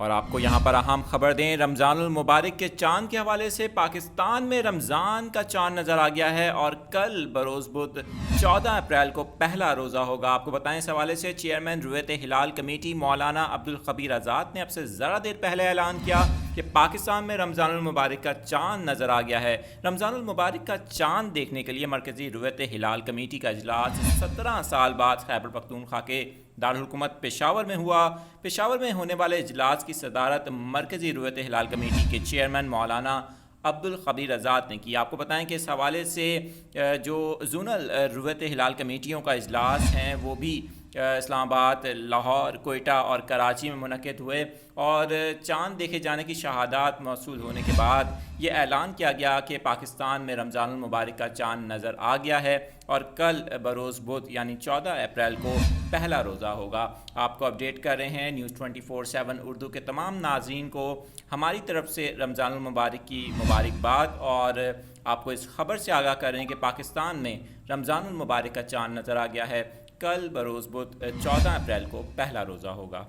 اور آپ کو یہاں پر اہم خبر دیں، رمضان المبارک کے چاند کے حوالے سے پاکستان میں رمضان کا چاند نظر آ گیا ہے اور کل بروز بدھ 14 اپریل کو پہلا روزہ ہوگا۔ آپ کو بتائیں اس حوالے سے چیئرمین رویت ہلال کمیٹی مولانا عبدالخبیر آزاد نے اب سے ذرا دیر پہلے اعلان کیا کہ پاکستان میں رمضان المبارک کا چاند نظر آ گیا ہے۔ رمضان المبارک کا چاند دیکھنے کے لیے مرکزی رویت ہلال کمیٹی کا اجلاس 17 سال بعد خیبر پختونخوا کے دارالحکومت پشاور میں ہوا۔ پشاور میں ہونے والے اجلاس کی صدارت مرکزی رویت ہلال کمیٹی کے چیئرمین مولانا عبدالخبیر آزاد نے کی۔ آپ کو بتائیں کہ اس حوالے سے جو زونل رویت ہلال کمیٹیوں کا اجلاس ہیں وہ بھی اسلام آباد، لاہور، کوئٹہ اور کراچی میں منعقد ہوئے اور چاند دیکھے جانے کی شہادات موصول ہونے کے بعد یہ اعلان کیا گیا کہ پاکستان میں رمضان المبارک کا چاند نظر آ گیا ہے اور کل بروز بدھ یعنی 14 اپریل کو پہلا روزہ ہوگا۔ آپ کو اپڈیٹ کر رہے ہیں نیوز 24/7 اردو کے تمام ناظرین کو ہماری طرف سے رمضان المبارک کی مبارکباد، اور آپ کو اس خبر سے آگاہ کر رہے ہیں کہ پاکستان میں رمضان المبارک کا چاند نظر آ گیا ہے۔ کل بروز بدھ 14 اپریل کو پہلا روزہ ہوگا۔